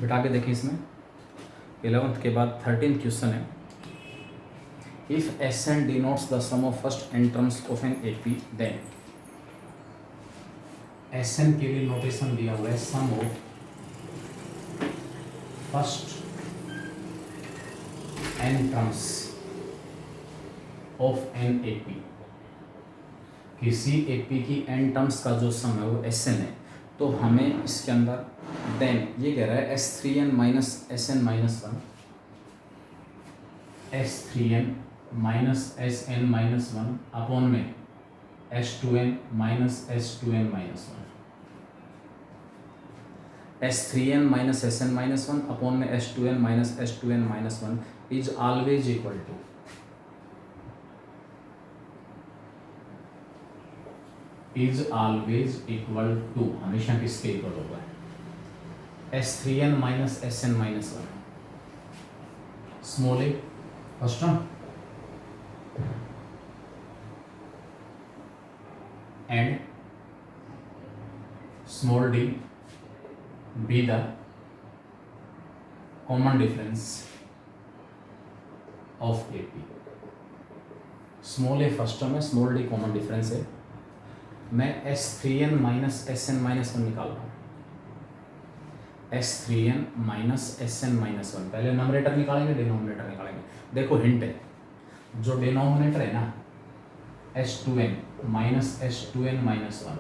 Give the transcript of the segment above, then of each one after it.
बिठा के देखिए इसमें 11th के बाद 13th क्वेश्चन है। If S N denotes the sum of first N terms of N A P then S N के लिए नोटेशन दिया हुआ है sum of first N terms of N A P. किसी ए पी की N terms का जो सम है वो एस एन है, तो हमें इसके अंदर देन ये कह रहा है S three N minus S N minus one, S three N minus S N minus one upon में S two N minus S two N minus one, S three N minus S N minus one upon में S two N minus S two N minus one is always equal to हमेशा किसके इक्वल होगा S three N minus S N minus one small A first term and small d be the common difference of A P. Small A first term है, small d common difference है। मैं S three N minus S N minus one निकाल रहा हूँ, S three N minus S N minus one. पहले numerator निकालेंगे, denominator निकालेंगे। देखो हिंट है, जो डिनोमिनेटर है ना S two N minus S two N minus one,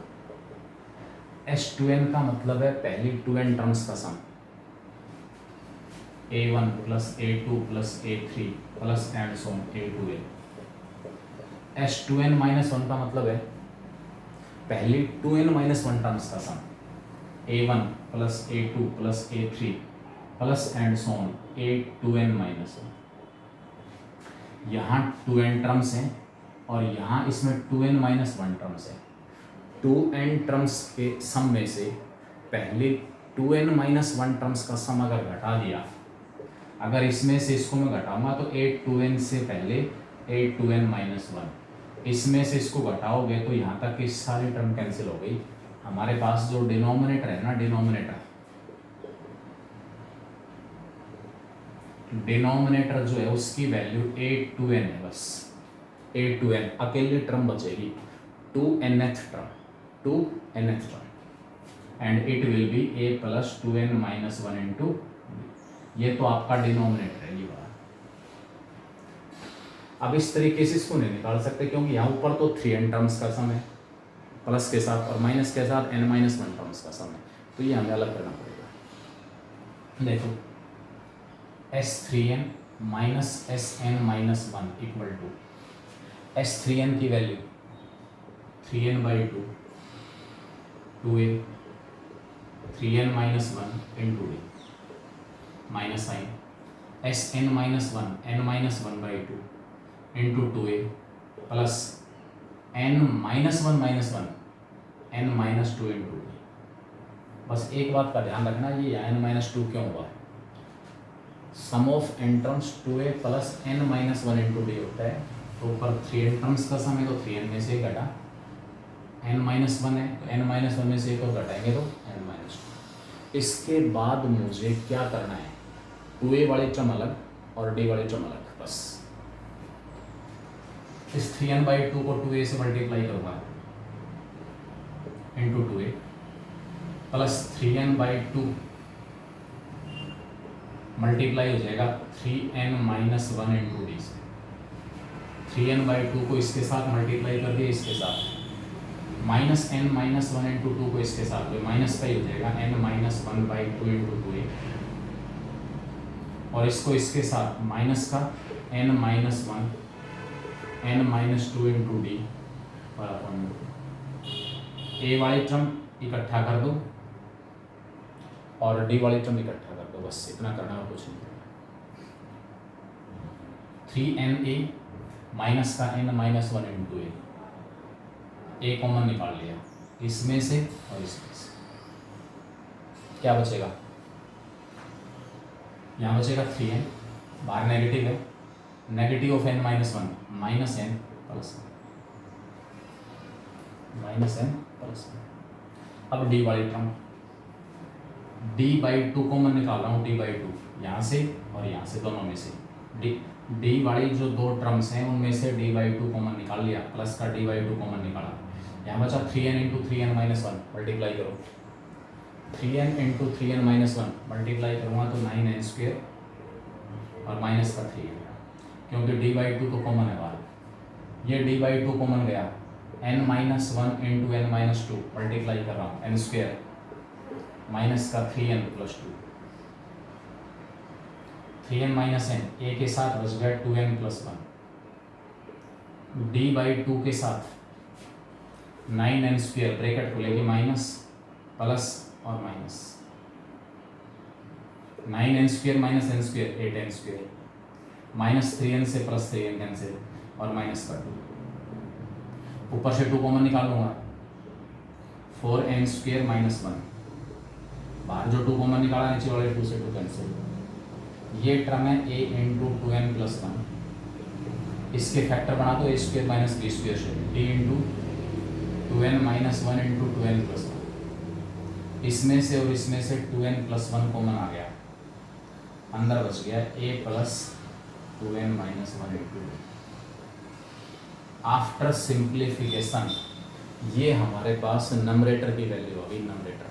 S two n का मतलब है पहली टू एन टर्म्स का sum, A one plus A two plus A three plus and so on A two N. S two N minus one का मतलब है पहली two N minus one terms का sum, A one plus A two plus A three plus and so on A two N minus one. यहाँ two N terms हैं और यहाँ इसमें two N minus one terms है। Two N terms के सम में से पहले two N minus one terms का सम अगर घटा दिया, अगर इसमें से इसको मैं घटाऊंगा तो ए टू एन से पहले ए टू एन माइनस वन, इसमें से इसको घटाओगे तो यहाँ तक की सारी टर्म कैंसिल हो गई। हमारे पास जो डिनोमिनेटर है ना, डिनोमिनेटर जो है उसकी वैल्यू ए टू एन है, बस ए टू एन अकेली टर्म बचेगी, two nth term and it will be a plus two N minus one into. ये तो आपका डिनोमिनेटर है ये वाला। अब इस तरीके से इसको नहीं निकाल सकते क्योंकि यहाँ ऊपर तो थ्री एन टर्म्स का सम है प्लस के साथ और माइनस के साथ एन माइनस वन टर्म्स का सम है, तो ये हमें अलग करना पड़ेगा। देखो S three N minus S N minus one equal to S three N की value three N by two, two A, three N minus one into D minus sign, S N minus one N minus one by two into two A plus N minus one N minus two into D. बस एक बात का ध्यान रखना, ये N minus to क्यों हुआ है, sum of N terms two A plus N minus one into D होता है। तो ऊपर थ्री एन टर्म्स का सम है तो थ्री एन में से घटा, एन माइनस वन है तो एन माइनस वन में से एक और घटाएंगे तो एन माइनस टू। इसके बाद मुझे क्या करना है, टू ए वाली टर्म अलग और डी वाली टर्म अलग। बस इस थ्री एन बाई टू को टू ए से मल्टीप्लाई करूँगा into two A plus three N by two multiply हो जाएगा three N minus one into D से। थ्री एन बाई टू को इसके साथ मल्टीप्लाई कर दिया, इसके साथ minus N minus one into two को इसके साथ माइनस का ही हो जाएगा N minus one by two into two A, और इसको इसके साथ माइनस का n minus one N minus two into d और अपॉन ए वाली टर्म इकट्ठा कर दो और डी वाली टर्म इकट्ठा कर दो, बस इतना करना और कुछ नहीं। थ्री एन ए माइनस का एन माइनस वन इंटू ए कॉमन निकाल लिया इसमें से और इसमें से, क्या बचेगा, यहाँ बचेगा थ्री एन, बाहर नेगेटिव है, negative of n minus one minus n plus अब डी वाली टर्म d/2 कॉमन निकाल रहा हूँ, d/2 यहाँ से और यहाँ से, दोनों में से d वाली जो दो टर्म्स हैं उनमें से d/2 कॉमन निकाल लिया, प्लस का d/2 कॉमन निकाला, यहाँ बचा 3n into 3n minus 1 multiply करो, 3n into 3n minus 1 multiply करूँगा तो 9n² और माइनस का 3n, क्योंकि d/2 तो कॉमन है बाहर, ये d/2 कॉमन गया, n minus 1 into n minus 2 multiply कर रहा हूँ, n² माइनस का 3n plus 2, 3n minus n, a के साथ बच गया 2n प्लस 1, d/2 के साथ 9n² ब्रैकेट खुलेगी माइनस प्लस और minus, 9n² minus n² 8n² minus 3n से प्लस 3n कैंसिल और माइनस का 2, ऊपर से 2 कॉमन निकाल लूँगा, 4n² माइनस 1, बाहर जो 2 कॉमन निकाला नीचे वाले 2 से 2 कैंसिल, ये टर्म है a इंटू 2n प्लस 1, इसके फैक्टर बना दो a² माइनस b² से, d into 2n minus 1 into 2n plus 1, इसमें से और इसमें से 2n प्लस 1 कॉमन आ गया, अंदर बच गया a plus 2n minus 1 into, after simplification ये हमारे पास नंबरेटर की वैल्यू होगी, नंबरेटर,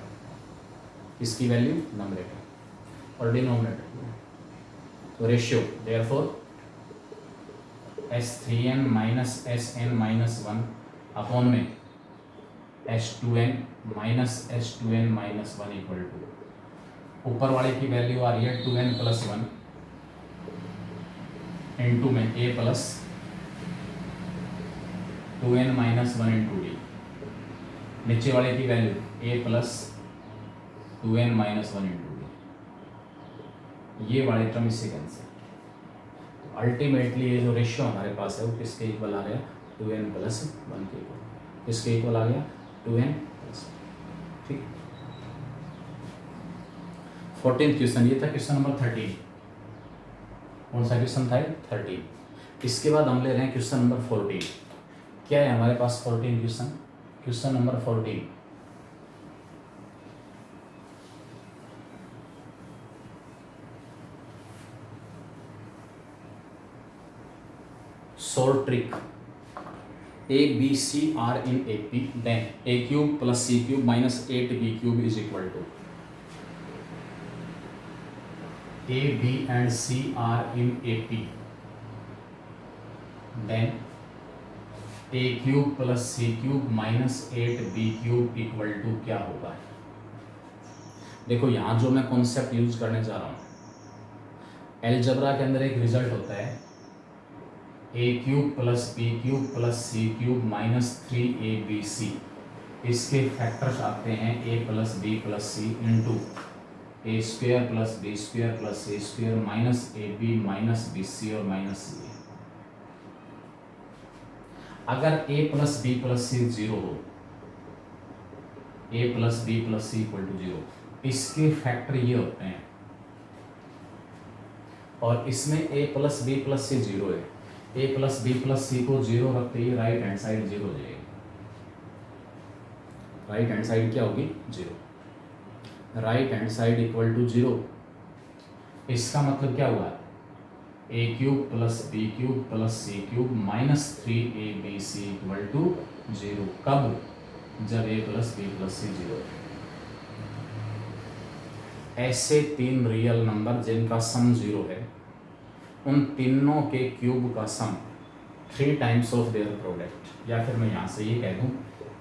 इसकी वैल्यू नंबरेटर और डिनोमिनेटर, तो ratio therefore s3n minus sn minus 1 upon में s2n minus s2n minus 1 equal to, ऊपर वाले की वैल्यू आ रही है 2n प्लस 1 इंटू में a plus 2n minus 1 into D, नीचे वाले की value a plus 2n minus 1 into D, ये वाले टर्म इससे कैंसिल, तो अल्टीमेटली ये जो रेशियो हमारे पास है वो किसके इक्वल आ गया, 2n प्लस 1 के इक्वल, किसके इक्वल आ गया, 2n प्लस 1, ठीक। 14th क्वेश्चन ये था, क्वेश्चन नंबर 13, कौन सा क्वेश्चन था, 13। इसके बाद हम ले रहे हैं क्वेश्चन नंबर 14, क्या है हमारे पास 14 question, question number 14, solve trick, a b c are in AP, then a cube plus c cube minus 8b cube is equal to, a b and c are in AP, then a cube plus c cube minus 8b cube equal to क्या होगा। देखो यहाँ जो मैं concept use करने जा रहा हूँ, अलजेब्रा के अंदर एक रिजल्ट होता है a cube plus b cube plus c cube minus 3abc, इसके फैक्टर्स आते हैं a plus b plus c into a² plus b² plus c² minus ab minus bc और माइनस c। अगर a plus b plus c 0 हो, a plus b plus c equal to 0, इसके factor ये होते हैं, और इसमें a plus b plus c 0 है, a plus b plus c को 0 रखते ही राइट हैंड साइड 0 हो जाएगी, राइट हैंड साइड क्या होगी, 0, right hand side equal to 0, इसका मतलब क्या हुआ, a cube plus b cube plus c cube minus 3abc equal to 0, कब, जब a plus b plus c 0। ऐसे 3 रियल नंबर जिनका सम 0 है, उन तीनों के क्यूब का sum 3 times of their product, या फिर मैं यहाँ से ये कह दूँ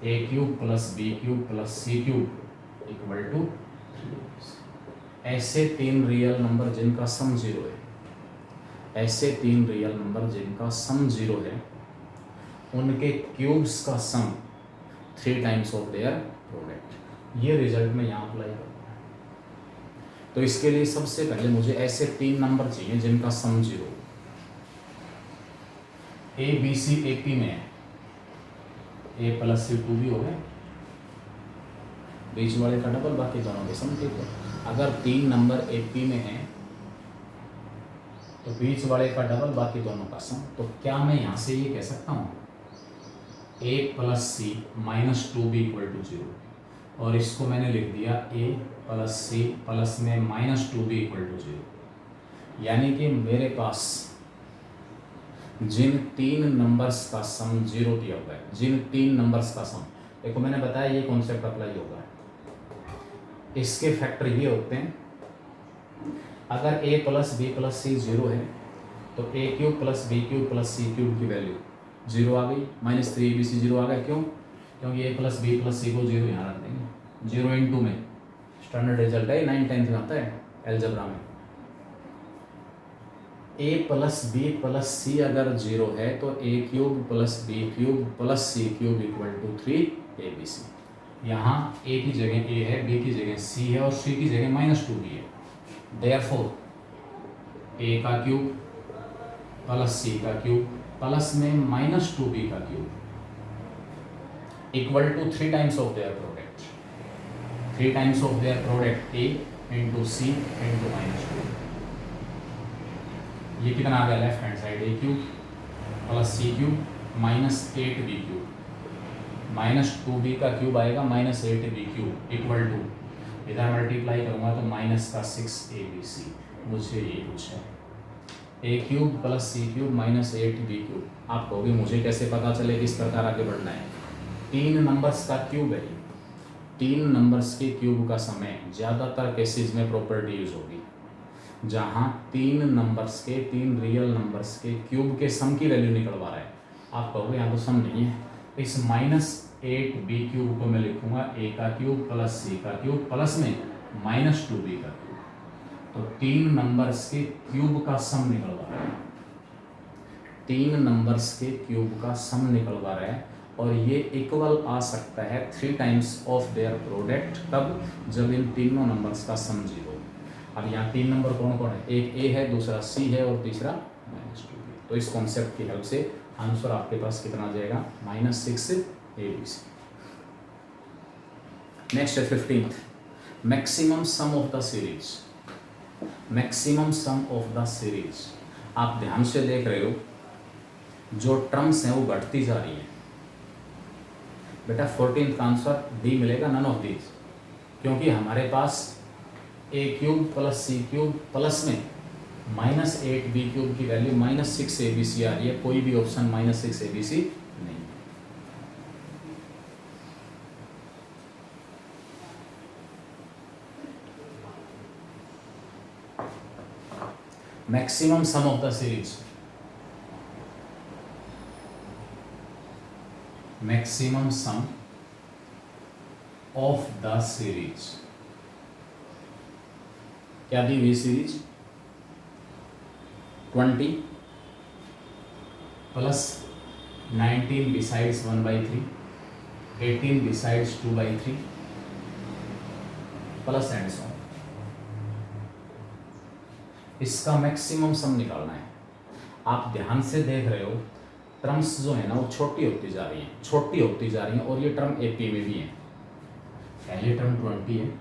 a cube plus b cube plus c cube equal to 3। ऐसे 3 रियल नंबर जिनका सम 0 है, ऐसे 3 रियल नंबर जिनका सम 0 है, उनके क्यूब्स का sum 3 times of their product, ये रिजल्ट में यहाँ अप्लाई करूँगा। तो इसके लिए सबसे पहले मुझे ऐसे 3 नंबर चाहिए जिनका सम 0, a b c AP में है, a प्लस c 2 भी हो गए, बीच वाले का डबल, बाकी दोनों के सम, ठीक है। अगर 3 नंबर AP में है तो बीच वाले का डबल, बाकी दोनों का सम, तो क्या मैं यहाँ से ये कह सकता हूँ a plus c minus 2b equal to 0, और इसको मैंने लिख दिया a प्लस सी प्लस में माइनस 2b इक्वल टू 0। यानी कि मेरे पास जिन तीन नंबर्स का सम 0 दिया हुआ है, जिन तीन नंबर्स का सम, देखो मैंने बताया ये कॉन्सेप्ट अप्लाई होगा, इसके फैक्टर ये होते हैं, अगर a plus b plus c 0 है तो a cube plus b cube plus c cube की वैल्यू 0 आ गई, माइनस 3abc 0 आ गया। क्यों? क्योंकि a plus b plus c को 0 यहाँ रख देंगे। 0 इन 2 में स्टैंडर्ड रिजल्ट है, 9/10 में आता है एलजेब्रा में। a plus b plus c अगर 0 है तो a cube plus b cube plus c cube equal to 3abc। यहाँ a की जगह a है, b की जगह c है और c की जगह माइनस 2b है। देयरफॉर a का क्यूब प्लस c का क्यूब प्लस में माइनस 2b का cube equal to 3 times of their product, 3 times of their product a into c into minus 2। ये कितना आ गया left hand side, a cube plus c cube minus 8b cube, minus 2b का cube आएगा minus 8b cube equal to, इधर multiply करूँगा तो minus का 6abc। मुझे ये पूछा है a cube plus c cube minus 8b cube. आप कहोगे मुझे कैसे पता चले किस प्रकार आगे बढ़ना है? तीन नंबर्स का क्यूब है, तीन नंबर्स के क्यूब का समय ज़्यादातर केसेस में प्रॉपर्टी यूज होगी, जहाँ तीन नंबर्स के, तीन रियल नंबर्स के क्यूब के सम की वैल्यू निकलवा रहा है। आप कहोगे यहाँ तो सम नहीं है, इस माइनस 8b क्यूब को मैं लिखूंगा a का क्यूब प्लस c का क्यूब प्लस में माइनस 2b का क्यूब। तो तीन नंबर्स के क्यूब का सम निकलवा रहा है, तीन नंबर्स के क्यूब का सम निकलवा रहा है, और ये इक्वल आ सकता है 3 टाइम्स ऑफ देयर प्रोडक्ट। तब जब इन तीनों नंबर्स का सम 0। अब यहाँ तीन नंबर कौन कौन है? एक a है, दूसरा c है और तीसरा माइनस 2b। तो इस कॉन्सेप्ट की हेल्प से आंसर आपके पास कितना आ जाएगा? Minus 6abc। नेक्स्ट है 15th, maximum sum of the series. Maximum sum of the series, आप ध्यान से देख रहे हो जो टर्म्स हैं वो बढ़ती जा रही है। बेटा 14th का आंसर डी मिलेगा, नन ऑफ दीज, क्योंकि हमारे पास a cube plus c cube plus में माइनस 8b क्यूब की वैल्यू माइनस 6abc आ रही है। कोई भी ऑप्शन माइनस 6abc नहीं है। Maximum sum of the series, maximum sum of the series क्या दी हुई? Series 20 plus 19 besides 1/3, 18 besides 2/3 plus and so. इसका मैक्सिमम सम निकालना है। आप ध्यान से देख रहे हो टर्म्स जो है ना वो छोटी होती जा रही हैं, छोटी होती जा रही हैं, और ये टर्म एपी में भी है। पहली टर्म 20 है,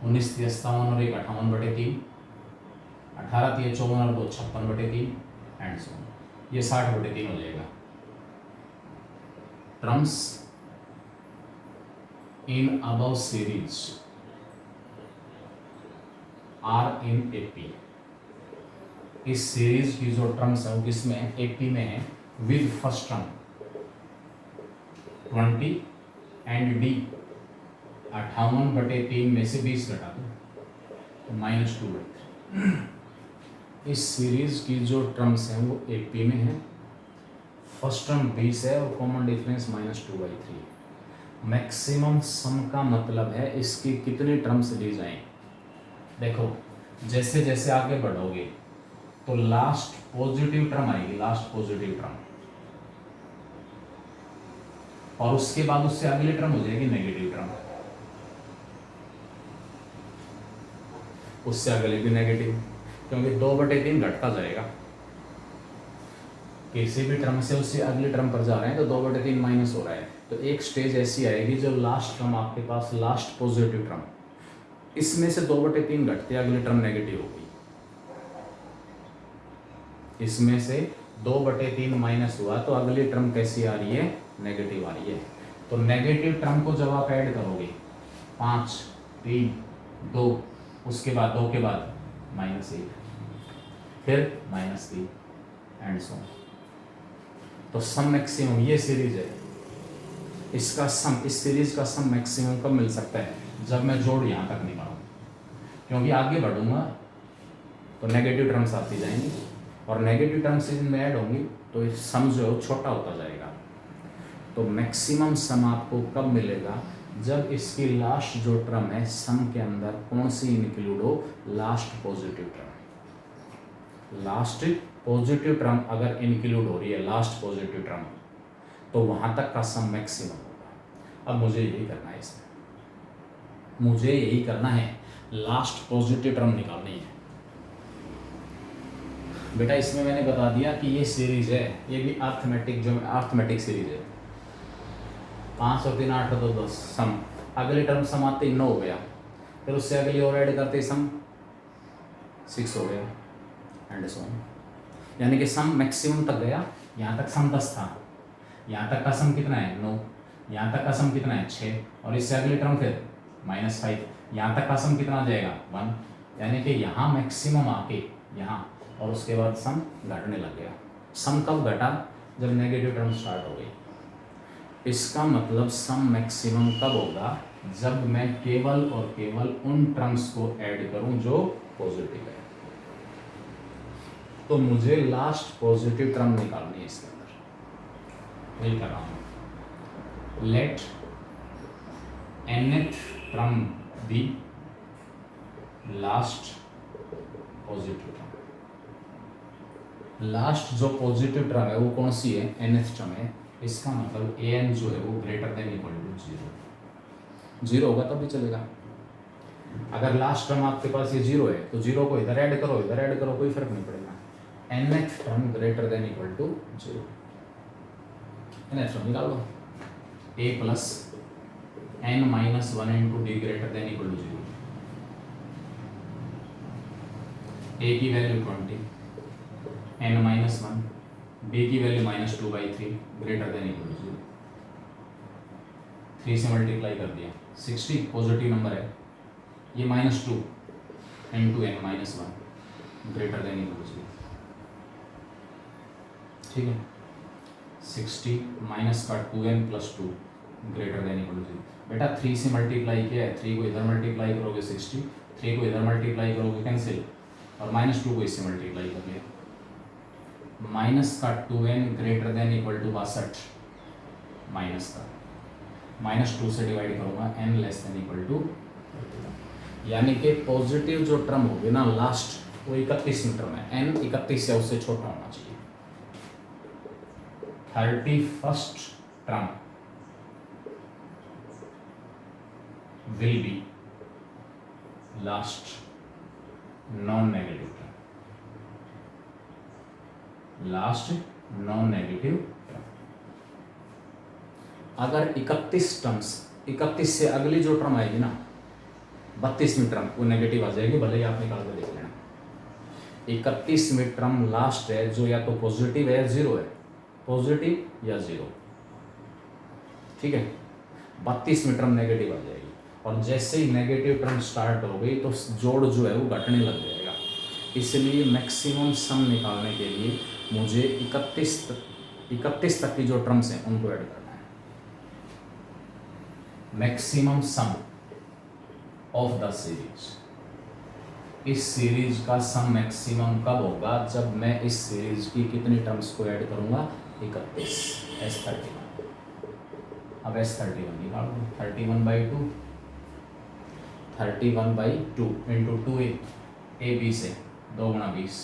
19 × 57 और 1 58/3, 18 × 54 और 2 56/3 एंड सो ये 60/3 हो जाएगा। Terms in above series are in A. P series की जो टर्म्स है वो किसमें है? एपी में है, with first term 20 and D 58/3 में से 20 घटा दो तो -2/3। इस सीरीज की जो टर्म्स हैं वो एपी में है, फर्स्ट टर्म 20 है और कॉमन डिफरेंस -2/3। मैक्सिमम सम का मतलब है इसकी कितनी टर्म्स ली जाएं। देखो जैसे जैसे आगे बढ़ोगे तो लास्ट पॉजिटिव टर्म आएगी, लास्ट पॉजिटिव टर्म, और उसके बाद उससे अगली टर्म हो जाएगी नेगेटिव टर्म, उससे अगले भी नेगेटिव, क्योंकि 2/3 घटता जाएगा। किसी भी टर्म से उससे अगली टर्म पर जा रहे हैं तो 2/3 माइनस हो रहा है। तो एक स्टेज ऐसी आएगी जब लास्ट टर्म आपके पास, लास्ट पॉजिटिव टर्म, इसमें से 2/3 घटते अगली टर्म नेगेटिव होगी, इसमें से 2/3 माइनस हुआ तो अगली टर्म कैसी आ रही है? नेगेटिव आ रही है। तो नेगेटिव टर्म को जब आप ऐड करोगे 5, 3, 2, उसके बाद 2 के बाद -1, फिर -3 एंड सो ऑन। तो सम मैक्सिमम ये सीरीज है, इसका सम, इस सीरीज का सम मैक्सिमम कब मिल सकता है? जब मैं जोड़ यहाँ तक निकालूँ, क्योंकि आगे बढ़ूंगा तो नेगेटिव टर्म्स आती जाएंगी और नेगेटिव टर्म्स इनमें ऐड होंगी तो सम जो है वो छोटा होता जाएगा। तो मैक्सिमम सम आपको कब मिलेगा? जब इसकी लास्ट जो टर्म है सम के अंदर कौन सी इंक्लूड हो? Last positive term. Last positive term अगर इंक्लूड हो रही है, लास्ट पॉजिटिव टर्म, तो वहां तक का सम मैक्सिमम होगा। अब मुझे यही करना है, इसमें मुझे यही करना है, लास्ट पॉजिटिव टर्म निकालनी है। बेटा इसमें मैंने बता दिया कि ये सीरीज है, ये भी अर्थमेटिक, जो अर्थमेटिक सीरीज है। 5 और 3 8 और 2 10 सम, अगली टर्म सम आते ही 9 हो गया, फिर उससे अगली और ऐड करते सम 6 हो गया एंड सो ऑन। यानी कि सम मैक्सिमम तक गया, यहाँ तक सम 10 था, यहाँ तक का सम कितना है 9, यहाँ तक का सम कितना है 6, और इससे अगली टर्म फिर -5, यहाँ तक का सम कितना आ जाएगा 1। यानी कि यहाँ मैक्सिमम आके यहाँ, और उसके बाद सम घटने लग गया। सम कब घटा? जब नेगेटिव टर्म स्टार्ट हो गई। इसका मतलब सम मैक्सिमम कब होगा? जब मैं केवल और केवल उन टर्म्स को ऐड करूं जो पॉजिटिव है। तो मुझे लास्ट पॉजिटिव टर्म निकालनी है इसके अंदर, वही कर रहा हूं। Let nth term be last positive term. Last जो पॉजिटिव टर्म है वो कौन सी है? nth टर्म है। इसका मतलब an जो है वो ग्रेटर देन इक्वल टू 0। 0 होगा तब भी चलेगा। अगर लास्ट टर्म आपके पास ये 0 है तो 0 को इधर ऐड करो, इधर ऐड करो, कोई फर्क नहीं पड़ेगा। nth term greater than equal to 0। nth term निकाल लो, a plus n minus 1 into d greater than equal to 0। a की वैल्यू 20, n माइनस 1, b की वैल्यू -2/3 ग्रेटर देन इक्वल टू 0। 3 से मल्टीप्लाई कर दिया, 60 पॉजिटिव नंबर है, ये -2 इंटू n minus 1 greater than equal to 0। ठीक है, 60 माइनस का 2n plus 2 greater than equal to 0। बेटा 3 से मल्टीप्लाई किया है, 3 को इधर मल्टीप्लाई करोगे 60, 3 को इधर मल्टीप्लाई करोगे कैंसिल, और -2 को इससे मल्टीप्लाई कर लिया। माइनस का 2n greater than equal to 62, minus का -2 से डिवाइड करूंगा n less than equal to, यानी कि पॉजिटिव जो टर्म होगी ना लास्ट, वो 31 टर्म है, n 31 से उससे छोटा होना चाहिए। 31st term will be last non negative term, last non negative term. अगर 31 टर्म्स, 31 से अगली जो टर्म आएगी ना 32वीं टर्म, वो नेगेटिव आ जाएगी, भले ही आप निकाल कर देख लेना। 31वीं टर्म लास्ट है, जो या तो पॉजिटिव है या 0 है, पॉजिटिव या 0। ठीक है, 32वीं टर्म नेगेटिव आ जाएगी, और जैसे ही नेगेटिव टर्म स्टार्ट हो गई तो जोड़ जो है वो घटने लग जाएगा। इसलिए मैक्सिमम सम निकालने के लिए मुझे 31 तक की जो टर्म्स हैं उनको ऐड करना है। Maximum sum of the series, इस सीरीज का सम मैक्सिमम कब होगा? जब मैं इस सीरीज की कितनी टर्म्स को ऐड करूंगा? 31, S31। अब S31 निकाल दो, 31/2, 31/2 इंटू 2a, ab से 2 गुणा 20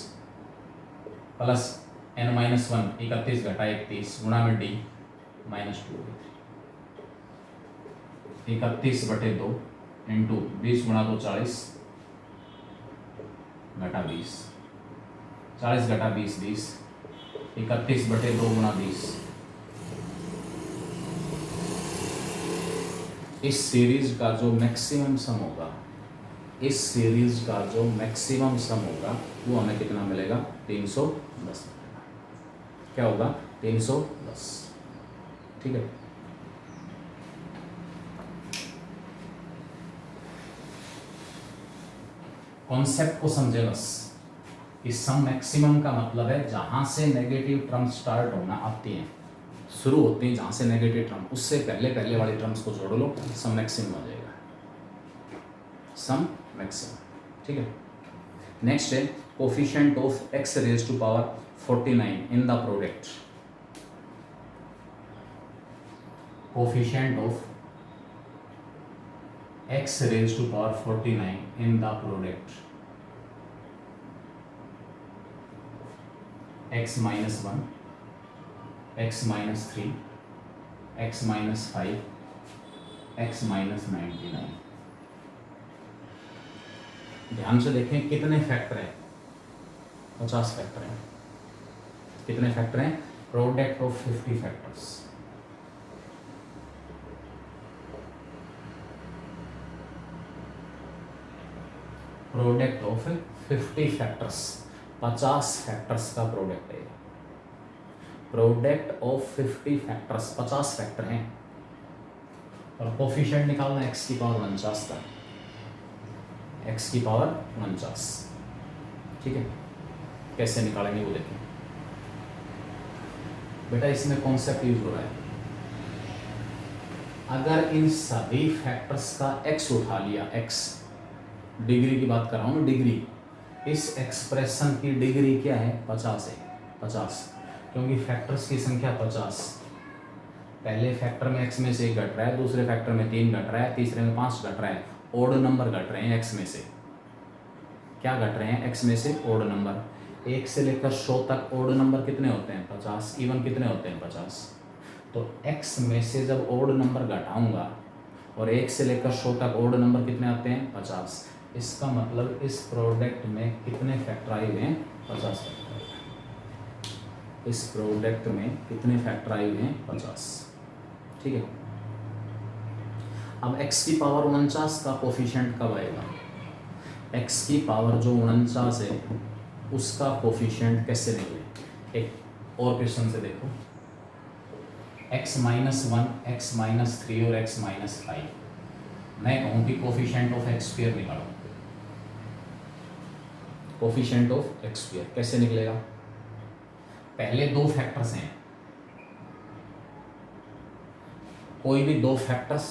प्लस n माइनस 1, 31 घटा 31 गुणा में d -2, 31/2 इंटू 20 गुणा 2 40 घटा 20, 40 घटा 20 20, 31/2 गुणा 20। इस सीरीज का जो मैक्सिमम सम होगा, इस सीरीज का जो मैक्सिमम सम होगा वो हमें कितना मिलेगा? 310 मिलेगा। क्या होगा? 310। ठीक है, कॉन्सेप्ट को समझे बस कि सम मैक्सिमम का मतलब है जहां से नेगेटिव टर्म स्टार्ट होना आती हैं, शुरू होती हैं जहां से नेगेटिव टर्म, उससे पहले पहले वाली टर्म्स को जोड़ लो, सम मैक्सिमम हो जाएगा, सम मैक्सिमम। ठीक है, नेक्स्ट है coefficient of x raise to power 49 in the product. Coefficient of x raise to power 49 in the product x minus 1, x minus 3, x minus 5, x minus 99। ध्यान से देखें कितने फैक्टर हैं, 50 फैक्टर हैं। कितने फैक्टर हैं? Product of 50 factors. Product of 50 factors, 50 factors का product है। प्रोडक्ट ऑफ 50 फैक्टर्स, 50 फैक्टर हैं और कोफिशिएंट निकालना x की पावर 49 का, x की पावर 49। ठीक है, कैसे निकालेंगे वो देखें बेटा। इसमें कॉन्सेप्ट यूज हो रहा है, अगर इन सभी फैक्टर्स का x उठा लिया, x डिग्री की बात कर रहा हूँ, डिग्री, इस एक्सप्रेशन की डिग्री क्या है? 50 है, 50, क्योंकि फैक्टर्स की संख्या 50। पहले फैक्टर में x में से 1 घट रहा है, दूसरे फैक्टर में 3 घट रहा है, तीसरे में 5 घट रहा है, ओड नंबर घट रहे हैं x में से। क्या घट रहे हैं? x में से ओड नंबर। 1 से लेकर 100 तक ओड नंबर कितने होते हैं? 50। इवन कितने होते हैं? 50। तो x में से जब ओड नंबर घटाऊंगा और 1 से लेकर 100 तक ओड नंबर कितने आते हैं? 50। इसका मतलब इस प्रोडक्ट में कितने फैक्टर आए हुए हैं? 50 फैक्टर आए हैं। इस प्रोडक्ट में कितने फैक्टर आए हुए हैं? 50। ठीक है, अब x की पावर 49 का कोफिशिएंट कब आएगा? x की पावर जो 49 है उसका कोफिशिएंट कैसे निकले? एक और क्वेश्चन से देखो, x माइनस 1, x माइनस 3 और x माइनस 5। मैं कहूँ कि कोफिशिएंट ऑफ x स्क्वायर निकालो। कोफिशिएंट ऑफ x स्क्वायर कैसे निकलेगा? पहले दो फैक्टर्स हैं, कोई भी दो फैक्टर्स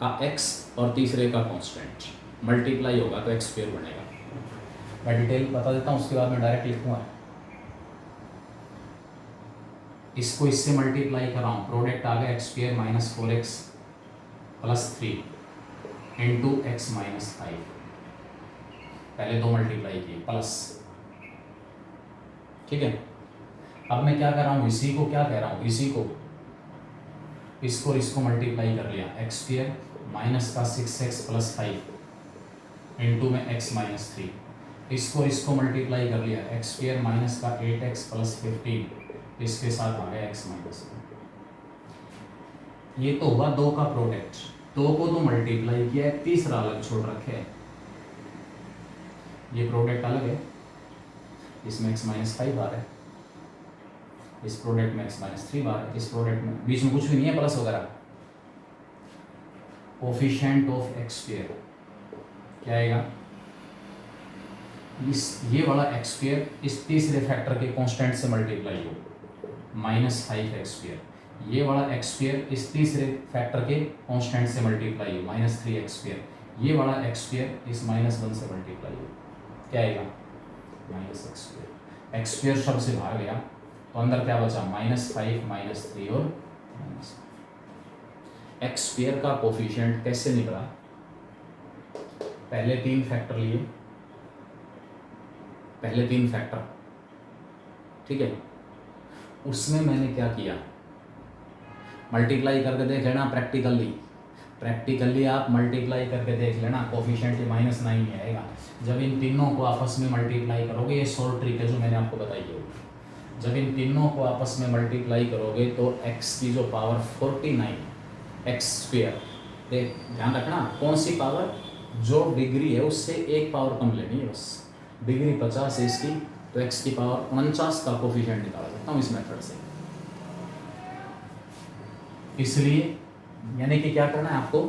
का x और तीसरे का कांस्टेंट मल्टीप्लाई होगा तो x स्क्वायर बनेगा। मैं डिटेल बता देता हूँ, उसके बाद मैं डायरेक्ट लिखूंगा। इसको इससे मल्टीप्लाई कर रहा हूँ, प्रोडक्ट आ गया x square minus 4x plus 3 into x minus 5। पहले दो मल्टीप्लाई किए प्लस। ठीक है, अब मैं क्या कर रहा हूँ? इसी को क्या कह रहा हूँ? इसी को, इसको मल्टीप्लाई कर लिया, एक्स स्क्वायर माइनस का 6x प्लस 5 इंटू में x माइनस 3। इसको मल्टीप्लाई कर लिया, एक्स स्क्वायर माइनस का 8x प्लस 15, इसके साथ आ गया x माइनस। ये तो हुआ दो का प्रोडक्ट, दो को तो मल्टीप्लाई किया है, तीसरा अलग छोड़ रखे है। ये प्रोडक्ट अलग है, इसमें x माइनस 5 बार है, इस प्रोडक्ट में x माइनस 3 बार है, इस प्रोडक्ट में बीच में कुछ भी नहीं है प्लस वगैरह। कोफिशिएंट ऑफ x स्क्वायर क्या आएगा? इस ये वाला x स्क्वायर इस तीसरे फैक्टर के कांस्टेंट से मल्टीप्लाई हो, माइनस 5x स्क्वायर। ये वाला x स्क्वायर इस तीसरे फैक्टर के कांस्टेंट से मल्टीप्लाई हो, माइनस 3x स्क्वायर। ये वाला x स्क्वायर इस माइनस 1 से मल्टीप्लाई हो, क्या आएगा? Minus x square. x square शब्द से बाहर गया तो अंदर क्या बचा? माइनस 5 माइनस 3 और माइनस। एक्स स्क्वायर का कोफिशिएंट कैसे निकला? पहले तीन फैक्टर लिए, पहले तीन फैक्टर, ठीक है, उसमें मैंने क्या किया? मल्टीप्लाई करके देख लेना प्रैक्टिकली आप मल्टीप्लाई करके देख लेना, कोफिशिएंट ये माइनस 9 ही आएगा। जब इन तीनों को आपस में मल्टीप्लाई करोगे, ये शॉर्ट ट्रिक है जो मैंने आपको बताई है, जब इन तीनों को आपस में मल्टीप्लाई करोगे तो x की जो पावर 49 एक्स स्क्वायर, ध्यान रखना कौन सी पावर? जो डिग्री है उससे एक पावर कम लेनी है, बस। डिग्री 50 है इसकी, तो x की पावर 49 का कोफिशिएंट निकाल सकता हूँ इस मेथड से। इसलिए यानी कि क्या करना है आपको?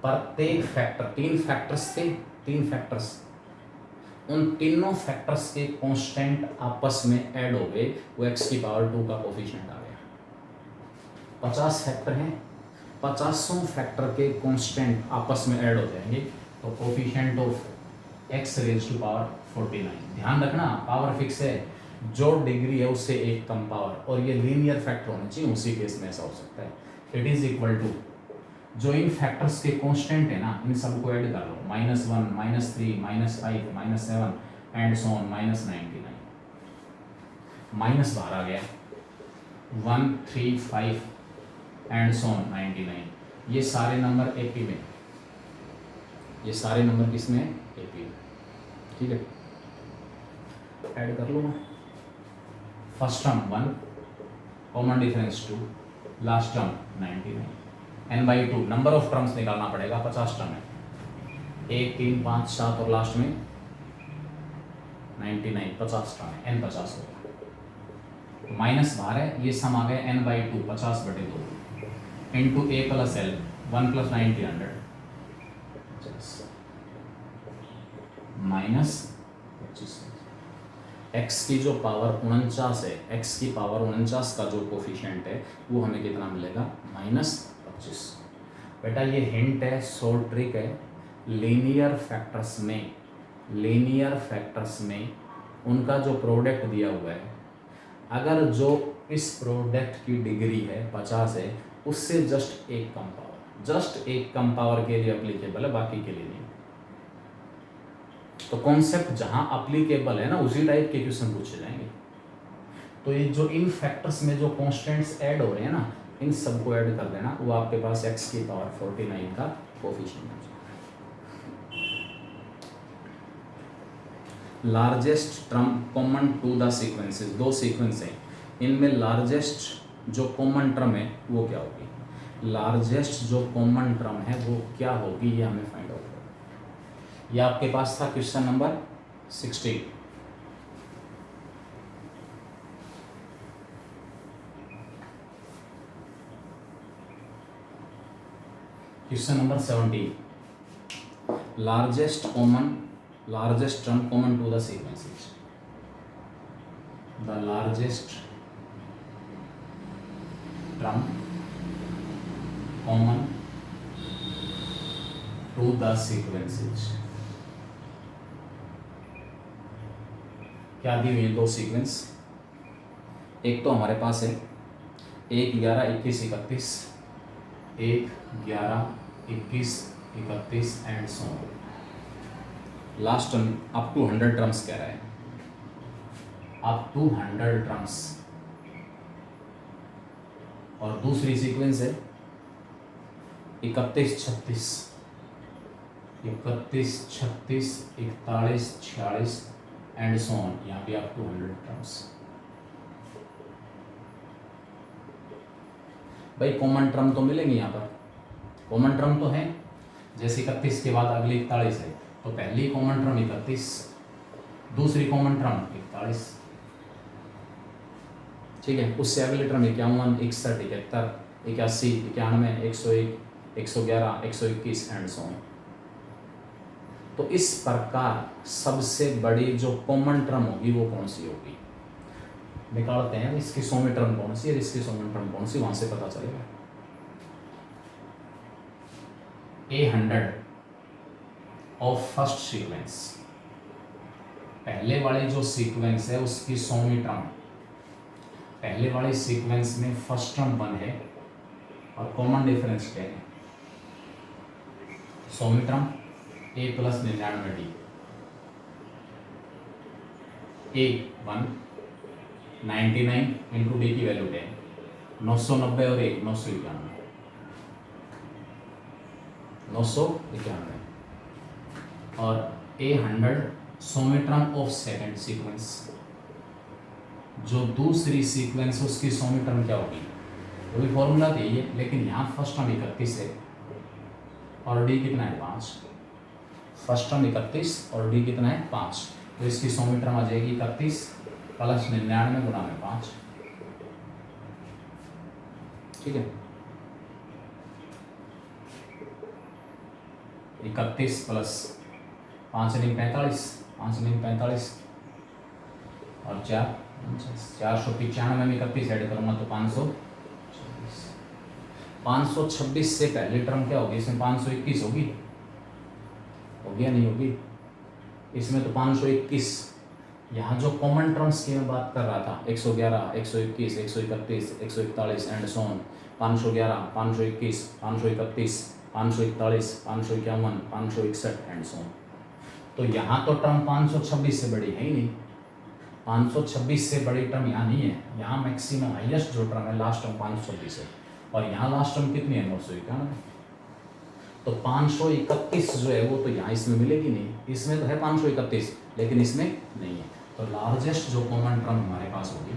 प्रत्येक फैक्टर, तीन फैक्टर्स थे, तीन फैक्टर्स, उन तीनों फैक्टर्स के कांस्टेंट आपस में ऐड हो गए, वो x की पावर 2 का कोफिशिएंट आ गया। 50 फैक्टर हैं, 50 फैक्टर के कांस्टेंट आपस में ऐड हो जाएंगे, तो coefficient of x raise to power 49। ध्यान रखना पावर फिक्स है, जो डिग्री है उससे एक कम पावर, और ये लीनियर फैक्टर होने चाहिए, उसी केस में ऐसा हो सकता है। इट इज इक्वल टू जो इन फैक्टर्स के कांस्टेंट है ना, इन सबको ऐड कर लो, -1 -3 -5 -7 एंड सो ऑन -99, माइनस बाहर आ गया, 1 3 5 एंड सो ऑन 99। ये सारे नंबर एपी में, ये सारे नंबर किसमें, एपी में, ठीक है। ऐड कर लो, first term 1, common difference 2, last term 99, n/2 number of terms निकालना पड़ेगा, 50 टर्म है, 1 3 5 7 और लास्ट में 99, 50 टर्म है, n 50 हो गया, माइनस बाहर है, ये सम आ गया n/2 50/2 into a + l 1 + 90 100 -25। x की जो पावर 49 है, x की पावर 49 का जो कोफिशिएंट है वो हमें कितना मिलेगा, -25। बेटा ये हिंट है, शॉर्ट ट्रिक है, लीनियर फैक्टर्स में, लीनियर फैक्टर्स में उनका जो प्रोडक्ट दिया हुआ है, अगर जो इस प्रोडक्ट की डिग्री है 50 है, उससे जस्ट एक कम पावर, जस्ट एक कम पावर के लिए अप्लीकेबल है, बाकी के लिए नहीं। तो कॉन्सेप्ट जहां अप्लीकेबल है ना, उसी टाइप के क्वेश्चन पूछे जाएंगे। तो ये जो इन फैक्टर्स में जो कॉन्स्टेंट्स ऐड हो रहे हैं ना, इन सबको ऐड कर देना, वो आपके पास x की पावर 49 का कोफिशिएंट है। Largest term common to the sequences, दो सीक्वेंस हैं, इनमें लार्जेस्ट जो कॉमन टर्म है वो क्या होगी, लार्जेस्ट जो कॉमन टर्म है वो क्या होगी, ये हमें फाइंड आउट करना। ये आपके पास था question number 16। Question number 17, largest term common to the sequences, the largest term common to the sequences। क्या दी हुई है, दो सीक्वेंस, एक तो हमारे पास है 1 11 21 31, 1 11 21 31 and so on, last term up to 100 terms कह रहा है, अप टू 100 टर्म्स। और दूसरी सीक्वेंस है 31 36 31 36 41 46 एंड सो ऑन, यहाँ पे अप टू 100 टर्म्स। भाई कॉमन टर्म तो मिलेंगे यहाँ पर, कॉमन टर्म तो है, जैसे 31 के बाद अगली 41 है, तो पहली कॉमन टर्म 31, दूसरी कॉमन टर्म 41, ठीक है। उससे अगले टर्म 51 61 71 81 91 101 111 121 एंड सो ऑन। तो इस प्रकार सबसे बड़ी जो कॉमन टर्म होगी वो कौन सी होगी, निकालते हैं, इसकी 100वीं टर्म कौन सी है, इसकी 100वीं टर्म कौन सी, वहां से पता चलेगा। A100 ऑफ फर्स्ट सीक्वेंस, पहले वाली जो सीक्वेंस है उसकी 100वीं टर्म, पहले वाले सीक्वेंस में फर्स्ट टर्म 1 है और कॉमन डिफरेंस 10 है, 100वीं term a + 99d, a 1 99 into D की वैल्यू 10, 990 और 1 991 991, और A100 100वीं टर्म ऑफ सेकेंड सीक्वेंस, जो दूसरी सीक्वेंस उसकी 100वीं टर्म क्या होगी, वो भी फॉर्मूला तो यही है, लेकिन यहाँ फर्स्ट टर्म 31 है और डी कितना है 5, फर्स्ट टर्म 31 और डी कितना है 5, तो इसकी 100वीं टर्म आ जाएगी 31 + 99 गुणा में 5, ठीक है। 31 प्लस 5 9 45, 5 9 45 और 495 में 31 ऐड करूँगा तो 526। 526 से पहली टर्म क्या होगी इसमें? 521 होगी या नहीं होगी? इसमें तो 521। यहाँ जो कॉमन टर्म्स की मैं बात कर रहा था 111, 121, 131, 141 and so on, 511, 521, 531, 541, 551, 561 and so on. तो यहाँ तो टर्म 526 से बड़ी है ही नहीं, 526 से बड़ी टर्म यहाँ नहीं है। यहाँ मैक्सिमम हाईएस्ट जो टर्म है लास्ट टर्म 526 है और यहाँ लास्ट टर्म कितनी है? 991। तो 531 जो है वो तो यहाँ इसमें मिलेगी नहीं, इसमें तो है 531 लेकिन इसमें नहीं है। तो लार्जेस्ट जो कॉमन टर्म हमारे पास होगी,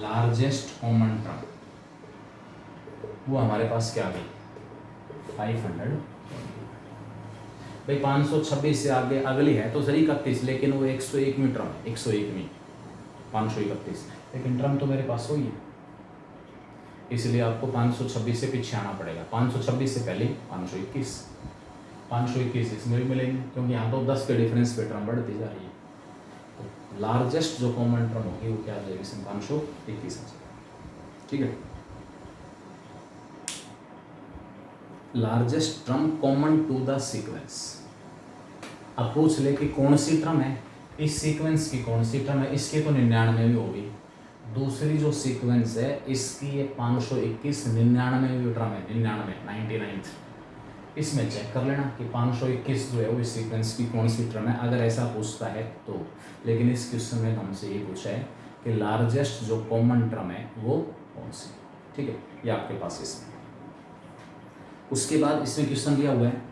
लार्जेस्ट कॉमन टर्म वो हमारे पास क्या आ गई? 500। भाई 526 से आगे अगली है तो सही 31, लेकिन वो 101वीं टर्म है, 101वीं 531, लेकिन टर्म तो मेरे पास वही है, इसलिए आपको 526 से पीछे आना पड़ेगा। 526 से पहले 521, 521 इसमें भी मिलेंगे क्योंकि यहाँ तो 10 के डिफरेंस पे टर्म बढ़ती जा रही है। तो लार्जेस्ट जो कॉमन टर्म होगी वो क्या आ जाएगी? इसमें 521 आ जाएगा। ठीक है, largest term common to the sequence. अब पूछ ले कि कौन सी टर्म है इस सीक्वेंस की, कौन सी टर्म है इसकी? तो 99वीं होगी। दूसरी जो सीक्वेंस है इसकी ये 521 99वीं टर्म है, 99 इसमें चेक कर लेना कि 521 जो है वो इस सीक्वेंस की कौन सी टर्म है, अगर ऐसा पूछता है तो। लेकिन इस क्वेश्चन में हमसे ये पूछा है कि लार्जेस्ट जो कॉमन टर्म है वो कौन सी। ठीक है, ये आपके पास इसमें। उसके बाद इसमें क्वेश्चन दिया हुआ है